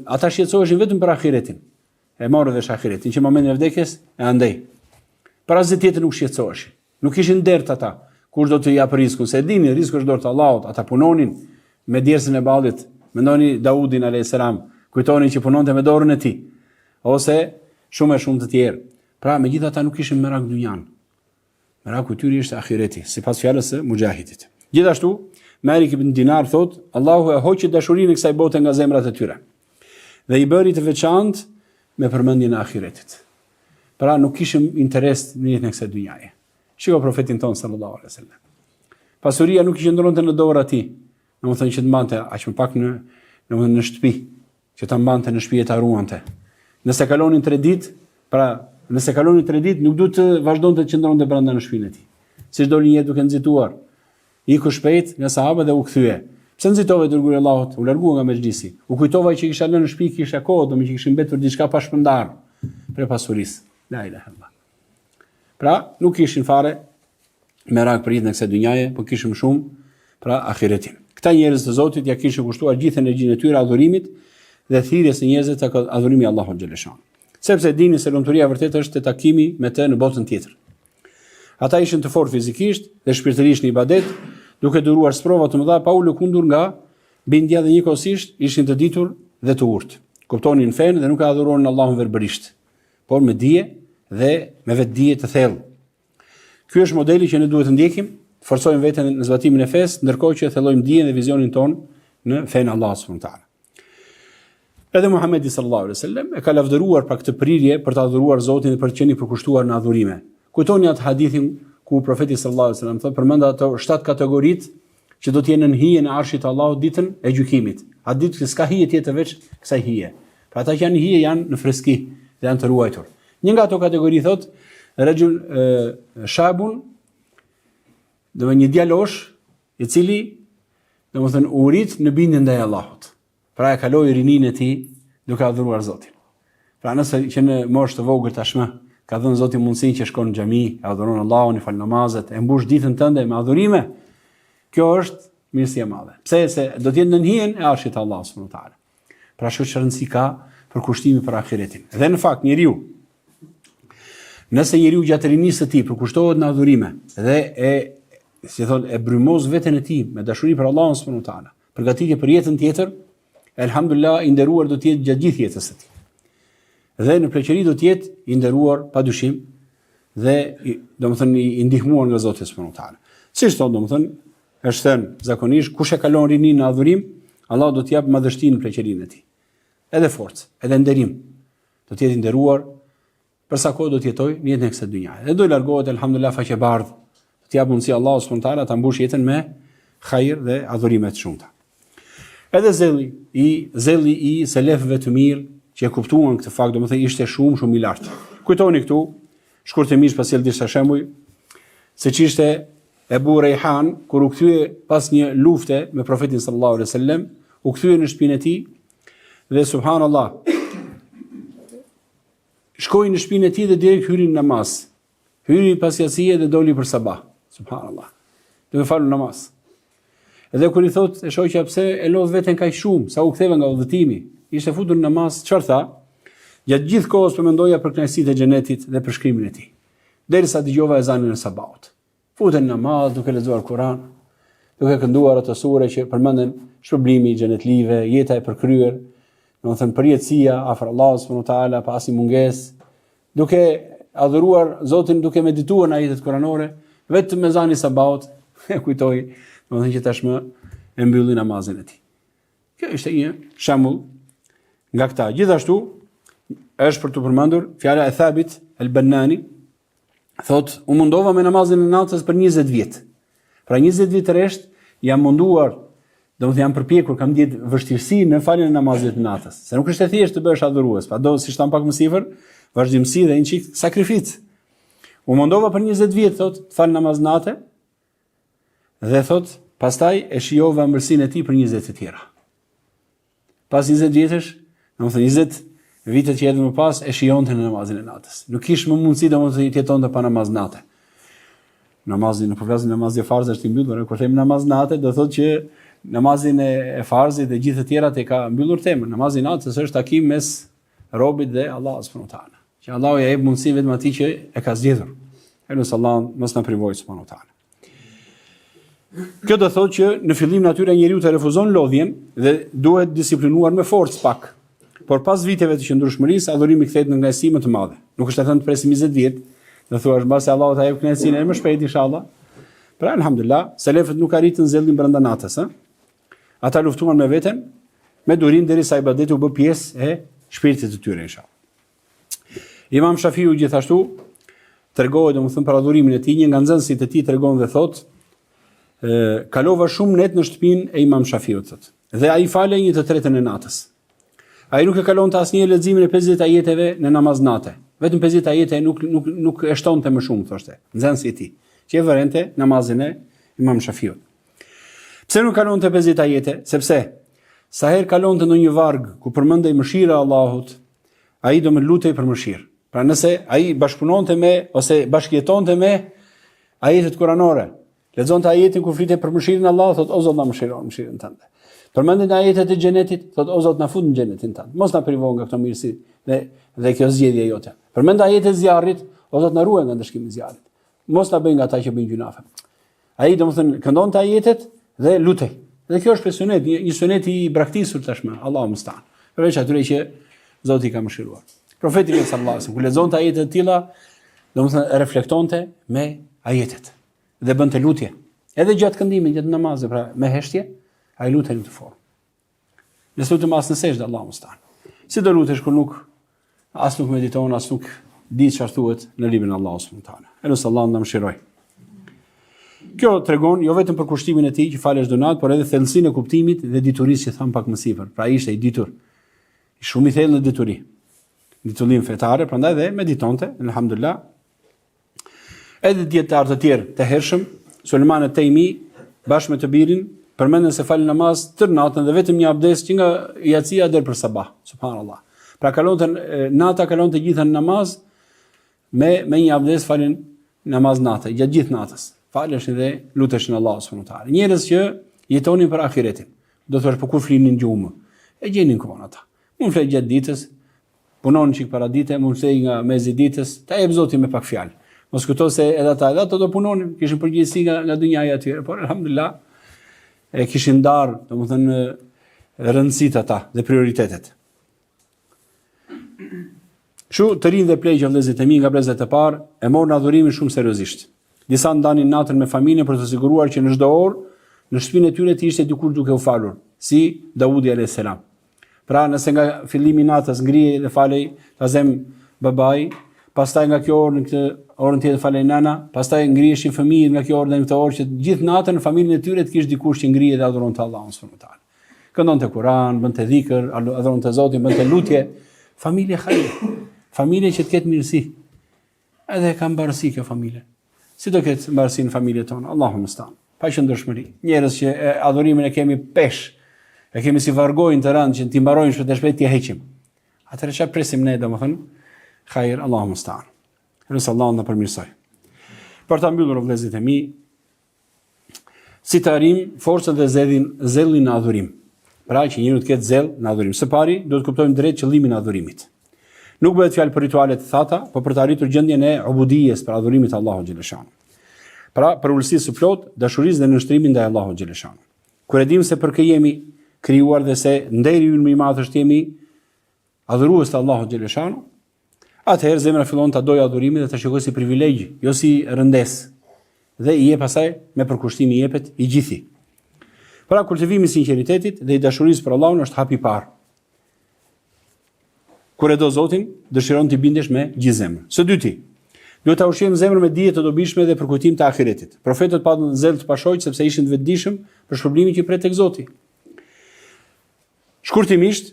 Ata shqetësoheshin vetëm për ahiretin. E morën vesh ahiretin, që në momentin e vdekjes e andej. Për asgjë tjetër nuk shqetësoheshin. Nuk kishin dert ata, kush do të jap rrezikun, se dini rreziku është dorë të Allahut, ata punonin me djersën e ballit. Mendoni Daudin alayhis salam, kujtoni që punonte me dorën e tij, ose shumë të tjerë. Pra megjithatë nuk kishin merak dynjan. Meraku i tyre ishte ahireti, sipas fjalës së Mujahidit. Gjithashtu, Malik ibn Dinar thot, Allahu e hoqi dashurinë e kësaj bote nga zemrat e tyre dhe i bëri të veçantë me përmendjen e ahiretit. Pra nuk kishim interes në jetën e kësaj dynjaje. Shiko profetin ton sallallahu alaihi wasallam. Pasuria nuk i qëndronte në dorë atij, domethënë që të mbante aq më pak në shtëpi, që ta mbante në shtëpi e ta ruante. Nëse kalonin 3 ditë, nëse kalonin 3 ditë nuk duhet të vazhdonte të qëndronte brenda në shtëpinë e tij. Siç doli një jetë duke nxituar, iku shpejt nga sahabët dhe u kthye. Pse nxitove dërguari Allahut, u largua nga mexhlisi. U kujtova që kisha lënë në shtëpi, kisha kohë, domethënë që kishin mbetur diçka pa shpërndar për pasurisë. La ilaha illallah. Pra, nuk kishin fare merak për jetën e kësaj dynjaje, por kishin shumë pra ahiretin. Këta njerëz të Zotit ja kishin kushtuar gjithë energjinë e tyre adhurimit dhe thirrjes së njerëzve tek adhurimi i Allahut xhaleshan. Sepse dini se lumturia vërtet është te takimi me të në botën tjetër. Ata ishin të fortë fizikisht dhe shpirtërisht në ibadet, duke duruar sprova të mëdha pa u lëkundur nga bindja dhe njëkohësisht ishin të ditur dhe të urtë. Kuptonin fen dhe nuk e adhuronin Allahun verbërisht, por me dije dhe me vetdije të thellë. Ky është modeli që ne duhet të ndjekim, të forcojmë veten në zbatimin e fesë, ndërkohë që thellojmë dijen dhe vizionin ton në fen Allah subhanahu wa taala. Edhe Muhamedi sallallahu alaihi wasallam e ka lavdëruar për këtë prirje për të adhuruar Zotin dhe për të qenë i përkushtuar në adhurime. Kujtoni atë hadithin ku profeti sallallahu alaihi wasallam thotë përmend ato 7 kategoritë që do të jenë në hijen e arshit të Allahut ditën e gjykimit. Atë ditë që s'ka hije tjetër veç kësaj hije. Pra ata që janë hije janë në freski dhe janë të ruajtur. Një nga ato kategori thotë rajul shabun, do një djalosh i cili domethënë u rit në bindje ndaj Allahut. Pra e kaloi rininë e tij duke adhuruar Zotin. Pra nëse që në moshë të vogël tashmë ka dhënë Zoti mundësinë që shkon në xhami, e adhuron Allahun, i fal namazet, e mbush ditën tënde me adhurime, kjo është mirësi e madhe. Pse se do të jenë në hijen e arshit të Allahut subhanahu wa taala. Pra shumë rëndësi ka për kushtimi për ahiretin. Dhe në fakt njeriu, nëse njeriu gjatë rinisë së tij përkushtohet në adhurime dhe e brymoz veten e tij me dashuri për Allahun subhanahu wa taala, përgatitje për jetën tjetër, elhamdulillah i nderuar do të jetë gjatë gjithë jetës së tij. Dhe në pleqëri do të jetë i nderuar padyshim dhe domethënë i ndihmuar nga Zoti subhanahu wa taala. Siç thonë domethënë, është thënë zakonisht kush e kalon rinin në adhurim, Allah do t'i jap madhështinë në pleqërinë e tij. Edhe forcë, edhe nderim. Do të jetë i nderuar për sa kohë do të jetojë në jetën e kësaj dynjaje. Dhe do i largohet elhamdulillah faqebardh. Do t'i jap mundësi Allahu subhanahu wa taala ta mbush jetën me hajër dhe adhurime të shumta. Edhe zelli i selefëve të mirë që e kuptuan këtë fakt, domethënë ishte shumë i lartë. Kujtoni këtu, shkurtimisht pas sjell disa shembuj, siç ishte Ebu Rejhan kur u kthye pas një lufte me profetin sallallahu alaihi wasallam, u kthye në shtëpinë e tij dhe subhanallahu shkoi në shtëpinë e tij dhe direkt hyri në namaz. Hyri pas jasie dhe doli për sabah. Subhanallahu. Do të falë namaz. Edhe kur i thot e shoqja pse e lodh veten kaq shumë, sa u ktheve nga udhëtimi, ishte futur në namaz, çfarë tha? Gjatë gjithë kohës po mendoja për kënaqësitë e xhenetit dhe për shkrimin e tij. Derisa dëgjova ezanin e sabahut. Futen në namaz duke lexuar Kur'an, duke kënduar ato sure që përmenden shpërblimi i xhenetlive, jeta e përkryer, domethënë përjetësia afër Allahut subhanahu wa taala, pa asnjë mungesë, duke adhuruar Zotin, duke medituar në ajetet kuranore, vetëm me ezanin e sabahut e kujtoi, domethënë që tashmë e mbylli namazin e tij. Kjo ishte një shembull nga këta. Gjithashtu është për të përmendur fjala e Thabit el-Banani. thot, u mundova me namazin e natës për 20 vjet. Pra 20 vjet rresht jam munduar, domethënë jam përpjekur, kam ditë vështirësi në faljen e namazit të natës. Se nuk është e thjeshtë të bësh adhurues, pa do si shtam pak më sipër, vazhdimsi dhe një çik sakrificë. U mundova për 20 vjet thot, të fal namaz natë. Dhe thot, pastaj e shijova ëmbëlsinë e tij për 20 të tjera. Pas 20 vjetësh, domethënë 20 vitet që erdhën më pas, e shijonte në namazin e natës. Nuk kishte më mundësi domethënë të jetonte pa namaz natë. Namazin, në përflasin namazin e farzit është i mbyllur, kur them namaz natë, do thotë që namazin e farzit dhe gjithë të tjerat e ka mbyllur temën. Namazi i natës është takim mes robit dhe Allahut subhanahu wa taala. Që Allahu ja jep mundësi vetëm atij që e ka zgjedhur. Elus Allah mos na privojë subhanahu wa taala. Kjo do thotë që në fillim natyra e njeriu të refuzon lodhjen dhe duhet disiplinuar me forcë pak. Por pas viteve të qëndrueshmërisë, adhurimi kthehet në kënaqësi më të madhe. Nuk është e thënë të presim 20 vjet, do thuash mbasi Allahu ta jep kënaqësinë më shpejt inshallah. Pra alhamdulillah, selefët nuk arritën zellin brenda natës, ë? Ata luftuan me veten, me durim derisa ibadeti u bë pjesë e shpirtit të tyre inshallah. Imam Shafiu gjithashtu tregohet domethënë për adhurimin e tij, një nga nxënësit e tij tregon dhe thotë, kalova shumë net në shtëpinë e Imam Shafiut thotë. Dhe ai falej 1/3 e natës. Ai nuk e kalonte asnjë leximin e 50 ajeteve në namaz natë. Vetëm 50 ajete nuk e shtonte më shumë thoshte. Nxënësi i tij, që e vërente namazin e Imam Shafiut. Pse nuk kalonte 50 ajete? Sepse sa herë kalonte në një varg ku përmendej mëshira e Allahut, ai do më lutej për mëshirë. Pra nëse ai bashkëpunonte me ose bashkëjetonte me ajetet kuranore, lexonte ajetin ku flitet për mëshirën e Allahut, thotë o Zot na mëshiro mëshirën tënde. Përmendin ajetet e xhenetit, thotë o Zot na fut në xhenetin tënd. Mos na privon nga këto mirësi dhe kjo zgjedhje jote. Përmend ajetet e zjarrit, o Zot na ruaj nga ndëshkimi i zjarrit. Mos na bëj nga ata që bëjnë gjunafe. Ai domethënë këndonte ajetet dhe lutej. Dhe kjo është sunet, një sunet i braktisur tashmë, Allahu mstan. Përveç atyre që Zoti ka mëshiruar. Profeti sallallahu alajhi wasallam kur lexonte ajetet e tilla, domethënë reflektonte me ajetet dhe bënte lutje. Edhe gjatë këndimit, gjatë namazit, pra me heshtje, ai lutej në të formë. Nëse lutem as në sejdë, Allahu mstan. Si do lutesh kur nuk mediton, as nuk di çfarë thuhet në librin e Allahut subhanahu wa taala. Elus Allah na mëshiroj. Kjo tregon jo vetëm për kushtimin e tij që falesh donat, por edhe thellësinë e kuptimit dhe diturisë që tham pak më sipër. Pra ishte i ditur. Shumë i thellë në dituri. Ditullim fetare, prandaj dhe meditonte, alhamdulillah. Edhe dietar të tjerë të hershëm, Sulejman at-Taymi bashkë me të birin përmendën se falën namaz tër natën dhe vetëm një abdes që nga yacia deri për sabah. Subhanallah. Pra nata kalonte gjithë në namaz me një abdes falën namaz natë, gjatë gjithë natës. Faleshin dhe luteshin Allah subhanahu wa taala. Njerëz që jetonin për ahiretin. Do thosh po kur flinin gjumë, e gjenin kohën ata. Mund flej gjatë ditës, punon çik para dite, mund flej nga mezi ditës, ta jep Zoti me pak fjalë. Mos kujto se edhe ata do punonin, kishin përgjegjësi nga dynjaja e tyre, por alhamdulillah e kishin ndar, domethënë rëndësitë ata dhe prioritetet. Kështu të rinë dhe pleqë vëllezërit e mi nga brezat e parë e morën adhurimin shumë seriozisht. Disa ndanin natën me familjen për të siguruar që në çdo orë në shtëpinë e tyre të ishte dikush duke u falur, si Daudi alayhis salam. Pra nëse nga fillimi i natës ngrihej dhe falej tazem babai, pastaj nga kjo orë në këtë orën tjetër falej nana, pastaj ngriheshin fëmijët nga kjo orë në këtë orë që gjithë natën në familjen e tyre të kishte dikush që ngrihej dhe adhuronte Allahun subhanuhu teala. Këndonte Kur'an, bënte dhikr, adhuronte Zotin, bënte lutje, familje hajër, familje që të ketë mirësi. Edhe ka mbarësi kjo familje. Si do ketë mbarësi në familjet tona? Allahu mstan. Pa qëndrueshmëri. Njerëz që adhurimin e kemi pesh, e kemi si vargojnë të rënd që ti mbarojnë shpejt e shpejt t'ia heqim. Atëherë çfarë presim ne domethënë? Hajër, Allahu mstan. Lutja Allahun na përmirësoj. Për ta mbyllur vëllezërit e mi, si të arrijm forcën dhe zellin në adhurim. Pra që njeriu të ketë zell në adhurim. Së pari, duhet të kuptojmë drejt qëllimin e adhurimit. Nuk bëhet fjalë për rituale të thata, por për të arritur gjendjen e ubudijes për adhurimin te Allahu xhaleshanu. Pra, për ulësisë së plot, dashurisë dhe nënshtrimin ndaj Allahut xhaleshanu. Kur e dim se për kë jemi krijuar dhe se nderi ynë më i madh është jemi adhurues të Allahut xhaleshanu, atëherë zemra fillon ta dojë adhurimin dhe ta shikojë si privilegj, jo si rëndesë. Dhe i jep pasaj me përkushtim i jepet i gjithi. Pra, kultivimi i sinqeritetit dhe i dashurisë për Allahun është hapi i parë. Kur e do Zotin, dëshiron t'i bindesh me gjithë zemrën. Së dyti, Duhet ta ushqejmë zemrën me dije të dobishme dhe për kujtim të ahiretit. Profetët patën zell të pashojq sepse ishin të vetëdijshëm për shpërblimin që prej tek Zoti. Shkurtimisht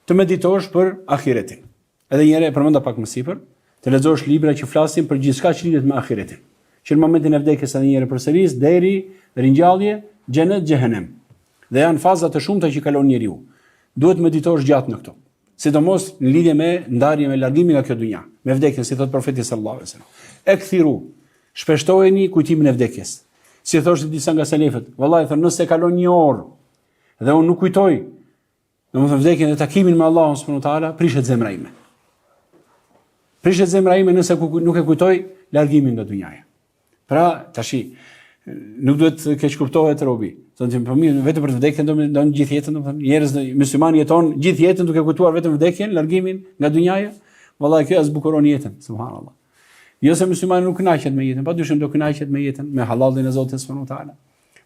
të meditosh për ahiretin. Edhe një herë e përmenda pak më sipër, të lexosh libra që flasin për gjithçka që lidhet me ahiretin. Që në momentin e vdekjes edhe një herë përsëris deri ringjallje, xhenet, xhehenem. Dhe janë faza të shumta që kalon njeriu. Duhet meditosh gjatë në këto. Sidomos në lidhje me ndarjen me largimin nga kjo dynja, me vdekjen, si thot profeti sallallahu alajhi wasallam. Ekthiru, shpeshtojeni kujtimin e vdekjes. Si thoshte disa nga selefët, vallahi thonë nëse kalon një orë dhe unë nuk kujtoj, domethënë vdekjen e takimin me Allahun subhanahu wa taala, prishet zemra ime. Prishet zemra ime nëse nuk e kujtoj largimin nga dynjaja. Pra, tashi nuk duhet të keq kuptohet robi. Thonë po mirë, vetëm për të vdekjen do gjithë jetën, domethënë njerëz muslimanë jeton gjithë jetën duke kujtuar vetëm vdekjen, largimin nga dynjaja. Vallahi kjo zbukuron jetën, subhanallahu. Jo se muslimani nuk kënaqet me jetën, padyshim do kënaqet me jetën, me halallin e Zotit subhanahu wa taala.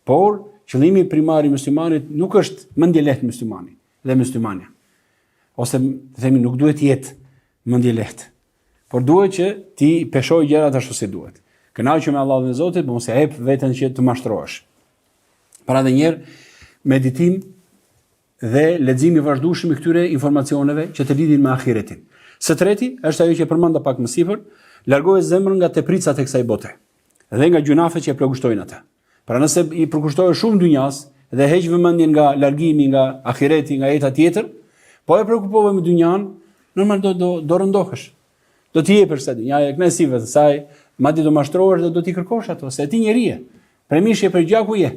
Por qëllimi primar i muslimanit nuk është mendje lehtë muslimani dhe muslimania. Ose themi nuk duhet jetë mendje lehtë. Por duhet që ti peshoj gjërat ashtu si duhet. Kënaqur me Allahun e Zotit, mos e hep veten që të mashtrohesh. Para dhe njerë, meditim dhe leximi i vazhdueshëm i këtyre informacioneve që të lidhin me ahiretin. Së treti, është ajo që përmenda pak më sipër, largohet zemrën nga tepricat e kësaj bote dhe nga gjunafet që e plagështojnë ata. Pra nëse i përkushtohesh shumë dynjas dhe heq vëmendjen nga largimi nga ahireti, nga jeta tjetër, po e preokupove me dynjan, normal do rëndohesh. Do t'i jepësh sa dynjaja e kënaqësive të saj, madje do mashtrohesh dhe do t'i kërkosh ato, se ti njeri je. Premishje për gjaku je.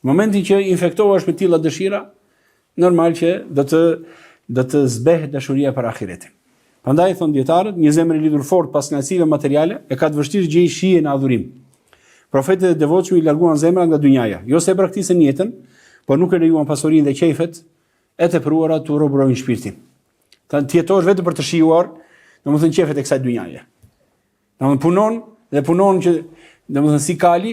Në momentin që infektohesh me tilla dëshira, normal që do të zbehet dashuria për ahiretin. Prandaj thon dietarët, një zemër e lidhur fort pas kënaqësive materiale e ka të vështirë gjej shije në adhurim. Profetët e devotshëm i larguan zemra nga dynjaja, jo se praktikën jetën, por nuk e lejuan pasurinë dhe qejfet e tepruara të robrojnë shpirtin. Ti jetosh vetëm për të shijuar, domethënë qejfet e kësaj dynjaje. Domethënë punon që domethënë si kali,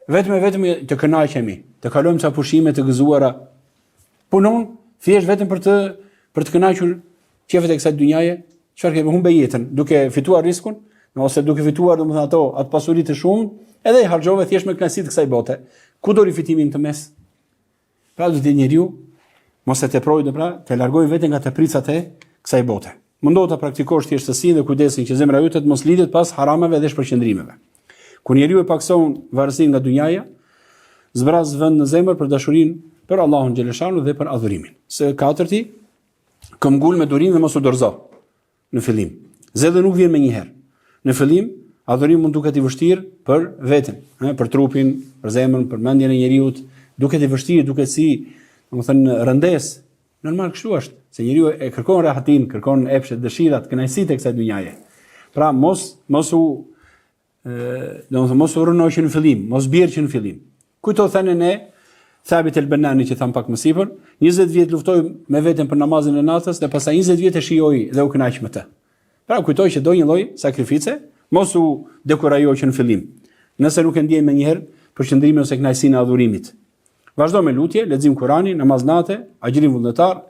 vetëm të kënaqemi, të kalojmë ca pushime të gëzuara. Punon thjesht vetëm për të kënaqur qefet e kësaj dynjaje, çfarë ke humbe jetën, duke fituar riskun, ose duke fituar domethënë atë pasuri të shumë, edhe i harxove thjesht me kënaqësi të kësaj bote. Ku do rifitimin të mes? Pra do të njeriu mos e teprojë pra, të largojë veten nga tepricat e kësaj bote. Mundohu ta praktikosh thjeshtësinë dhe kujdesin që zemra jote të mos lidhet pas harameve dhe shpërqendrimeve. Kur njeriu e pakson varësinë nga dynjaja, zbraz vend në zemër për dashurinë për Allahun xhaleshanu dhe për adhurimin. Së katërti, këmbgul me durim dhe mos u dorëzo në fillim. Zellë nuk vjen menjëherë. Në fillim, adhurimi mund duket i vështirë për veten, për trupin, për zemrën, për mendjen e njeriu, duket i vështirë, duket si, domethënë rëndes. Normal kështu është, se njeriu e kërkon rahatin, kërkon epshet, dëshirat, kënaqësitë e kësaj dynjaje. Pra mos u rënoqë në fillim, mos bjerë në fillim. Kujto thënën e Thabit el-Banani që tham pak më sipër, 20 vjet luftoi me veten për namazin e natës dhe pastaj 20 vjet e shijoi dhe u kënaq me të. Pra kujtoj që do një lloj sakrifice, mos u dekurajoj që në fillim. Nëse nuk e ndjen menjëherë përqendrimin ose kënaqësinë e adhurimit. Vazhdo me lutje, lexim Kur'anin, namaz natë, agjërim vullnetar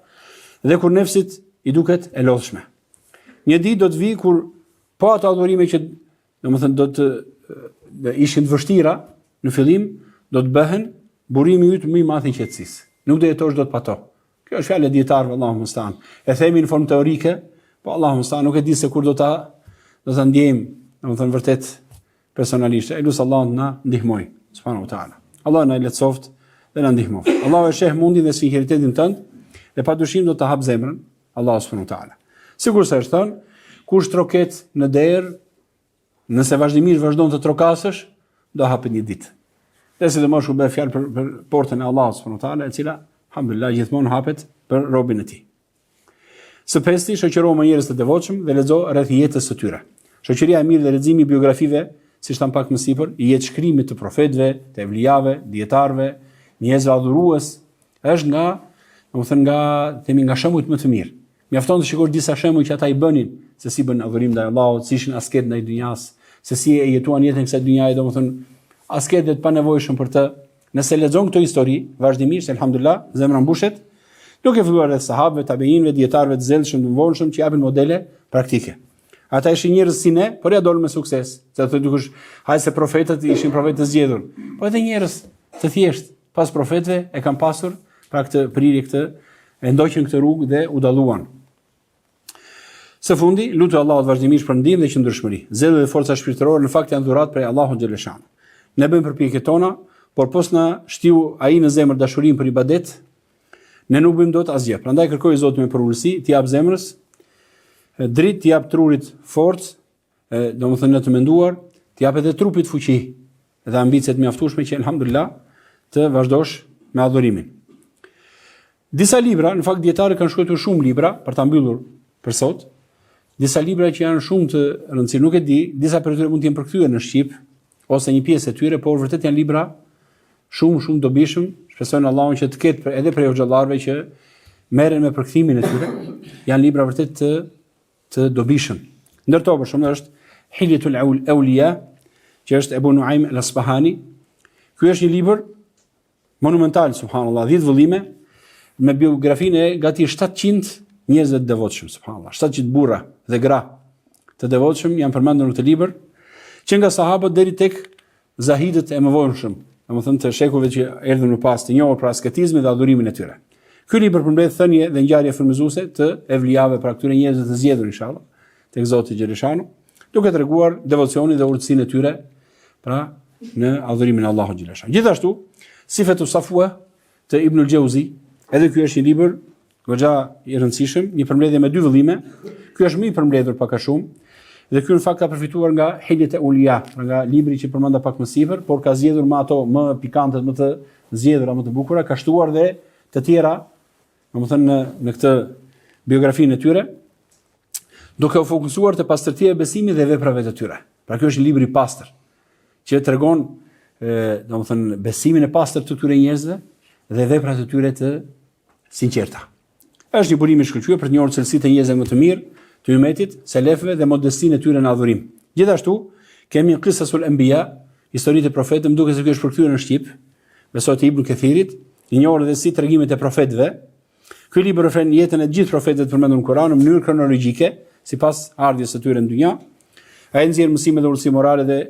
dhe kur nefsit i duket e lodhshme. Një ditë do të vi kur po ato adhurime që domethënë do të ishin të vështira në fillim, do të bëhen burimi yt më i madh i qetësisë. Nuk do jetosh dot pa to. Kjo është fjalë e dietarëve, Allahu mustan. E themi në formë teorike, po Allahu mustan nuk e di se kur do ta ndjejmë, domethënë vërtet personalisht. Elus Allahu na ndihmoj, subhanahu wa taala. Allah na lehtësoft dhe na ndihmoj. Allahu e sheh mundin dhe sinqeritetin tënd dhe padyshim do ta hap zemrën, Allahu subhanahu wa taala. Sigurisht është thënë, kush troket në derë, nëse vazhdimisht vazhdon të trokasësh, do hapet një ditë. Dhe sidomos u bë fjalë për portën e Allahut subhanahu wa taala, e cila alhamdulillah gjithmonë hapet për robën e tij. Së pesti, shoqëro me njerëz të devotshëm dhe lexo rreth jetës së tyre. Shoqëria e mirë dhe leximi i biografive, siç tham pak më sipër, i jetë shkrimit të profetëve, të evlijave, dietarëve, njerëzve adhurues, është nga, domethënë nga shembujt më të mirë. Mjafton të shikosh disa shembuj që ata i bënin, se si bën adhurim ndaj Allahut, si ishin asket ndaj dynjas, se si e jetuan jetën kësaj dynjaje, domethënë asketet pa nevojshëm për të. Nëse lexon këto histori, vazhdimisht, elhamdulillah, zemra mbushet, duke filluar rreth sahabëve, tabeinëve, dietarëve të zellshëm, të vonshëm që japin modele praktike. Ata ishin njerëz si ne, por ja dolën me sukses. Se thotë dikush, hajde se profetët ishin profetë të zgjedhur. Po edhe njerëz të thjesht, pas profetëve e kanë pasur pra këtë prirje këtë, e ndoqën këtë rrugë dhe u dalluan. Së fundi, lutu Allahut vazhdimisht për ndihmë dhe qëndrueshmëri. Zellë dhe forca shpirtërore në fakt janë dhurat prej Allahut xhaleshan. Ne bëjmë përpjekjet tona, por pos na shtiu ai në zemër dashurinë për ibadet, ne nuk bëjmë dot asgjë. Prandaj kërkoj Zotin me përulësi, t'i jap zemrës dritë, t'i jap trurit forcë, domethënë në të menduar, t'i jap edhe trupit fuqi dhe ambicie të mjaftueshme që elhamdulillah të vazhdosh me adhurimin. Disa libra, në fakt dietarët kanë shkruar shumë libra për ta mbyllur për sot. Disa libra që janë shumë të rëndësishme, nuk e di, disa prej tyre mund të jenë përkthyer në shqip ose një pjesë e tyre, por vërtet janë libra shumë dobishëm. Shpresojnë Allahun që të ketë edhe prej xhallarëve që merren me përkthimin e tyre. Janë libra vërtet të dobishëm. Ndërto për shembull është Hilyatul Awliya, që është Ebu Nuaim al-Asbahani. Ky është një libër monumental, subhanallahu, 10 vëllime me biografinë e gati 700 njerëzve të devotshëm, subhanallahu. 700 burra dhe gra të devotshëm janë përmendur në këtë libër, që nga sahabët deri tek zahidët e mëvonshëm, domethënë të shekujve që erdhën më pas, të njohur për asketizmin dhe adhurimin e tyre. Ky libër përmbledh thënie dhe ngjarje frymëzuese të evlijave për këtyre njerëzve të zgjedhur inshallah tek Zoti xhaleshanu, duke treguar devocionin dhe urtësinë e tyre pra në adhurimin e Allahut xhaleshanu. Gjithashtu, Sifatu Safwa të Ibn al-Jauzi, edhe ky është një libër goxha i rëndësishëm, një përmbledhje me 2 vëllime. Ky është më i përmbledhur pak a shumë, dhe ky në fakt ka përfituar nga Hilyat e Ulia, nga libri që përmenda pak më sipër, por ka zgjedhur më ato më pikante, më të zgjedhura, më të bukura, ka shtuar dhe të tjera, domethënë në këtë biografinë e tyre, duke u fokusuar te pastërtia e besimit dhe veprave të tyre. Pra ky është një libër i pastër që tregon domethënë besimin e pastër të këtyre njerëzve dhe veprat e tyre të sinqerta. Është një burim i shkëlqyer për të njohur cilësitë e njerëzve më të mirë të ummetit, selefëve dhe modestinë e tyre në adhurim. Gjithashtu, kemi Qisasul Anbiya, historitë e profetëve, duke se ky është përkthyer në shqip, besoj te Ibn Kathirit, i njohur edhe si tregimet e profetëve. Ky libër ofron jetën e gjithë profetëve të përmendur në Kur'an në mënyrë kronologjike, sipas ardhjes së tyre në dynjë. Ai nxjerr mësime dhe urtësi morale dhe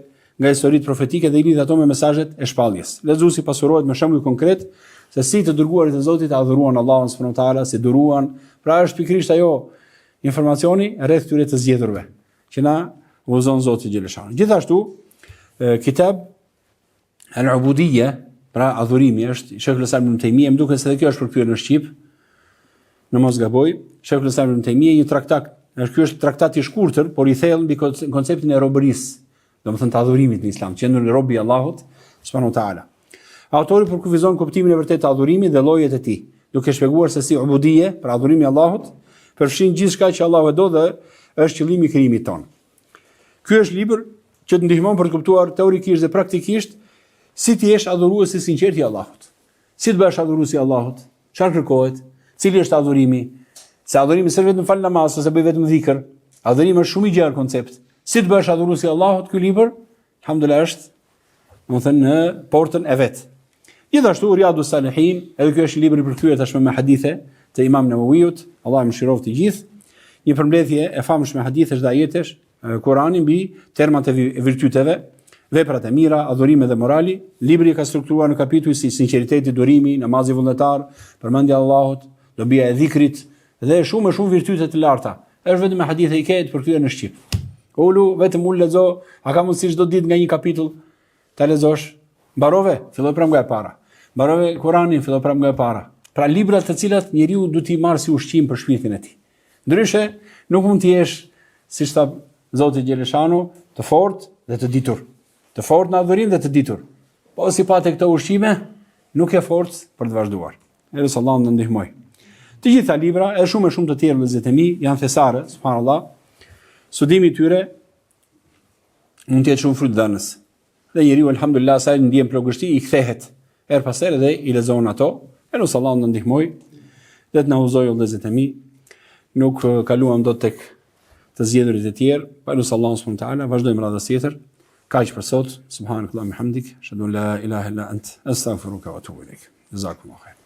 nga historitë profetike dhe i lidh ato me mesazhet e shpalljes. Lexuesi pasurohet me shembuj konkret se si të dërguarit e Zotit adhuruan Allahun subhanahu wa taala, si duruan. Pra është pikërisht ajo informacioni rreth tyre të zgjedhurve që na udhëzon Zoti xhaleshanu. Gjithashtu, kitab Al-Ubudiyya, pra adhurimi, është Sheikhul Islam Ibn Taymija, më duket se edhe kjo është përkthyer në shqip. Në mos gaboj, Sheikhul Islam Ibn Taymija një traktat, ky është traktat i shkurtër, por i thellë mbi konceptin e robërisë, domethënë të adhurimit në Islam, që janë robi i Allahut subhanahu wa taala. Autori përkufizon kuptimin e vërtetë të adhurimit dhe llojet e tij, duke shpjeguar se si ubudie, pra adhurimi i Allahut, përfshin gjithçka që Allahu e do dhe është qëllimi i krijimit ton. Ky është libër që të ndihmon për të kuptuar teorikisht dhe praktikisht si ti jesh adhurues i sinqert i Allahut. Si të bësh adhurues i Allahut? Çfarë kërkohet? Cili është adhurimi? Se adhurimi s'është vetëm fal namaz ose bëj vetëm dhikr. Adhurimi është shumë i gjerë koncept. Si të bësh adhurues i Allahut? Ky libër, alhamdulillah, është domethënë në portën e vet. Gjithashtu Riyadus Salihin, edhe ky është një libër i përkthyer tashmë me hadithe të Imam Nawawiut, Allah më mëshiroft të gjithë. Një përmbledhje e famshme hadithe dhe ajetesh, Kurani mbi termat e virtyteve, veprat e mira, adhurimi dhe morali. Libri ka strukturuar në kapituj si sinqeriteti, durimi, namazi vullnetar, përmendja e Allahut, dobia e dhikrit dhe shumë virtyte të larta. Është vetëm me hadithe i keq përkthyer në shqip. Ulu vetëm u lexo, a ka mundësi çdo ditë nga një kapitull ta lexosh? Mbarove, filloj pra nga e para. Mbarove Kur'anin, filloj pra nga e para. Pra librat të cilat njeriu duhet t'i marrë si ushqim për shpirtin e tij. Ndryshe, nuk mund të jesh, siç tha Zoti xhaleshanu, të fortë dhe të ditur. Të fortë në adhurim dhe të ditur. Po si pa te këto ushqime, nuk e fortë për të vazhduar. Elus Allahu na ndihmoj. Të gjitha libra, e shumë të tjerë vëllezërit e mi, janë thesare, subhanallahu. Studimi i tyre mund të jetë shumë frutdhënës. Dhe njeriu alhamdulillah sa i ndjen plogështi i kthehet her pas here dhe i lexon ato. Elus Allahu na ndihmoj dhe të na udhëzojë vëllezërit e mi. Nuk kaluam dot tek të zgjedhurit e tjerë. Elus Allahu subhanahu wa taala, vazhdojmë radhës tjetër. Kaq për sot. Subhanakallahumma hamdik, ashhadu an la ilaha illa ant, astaghfiruka wa atubu ilaik. Jazakumullahu khair.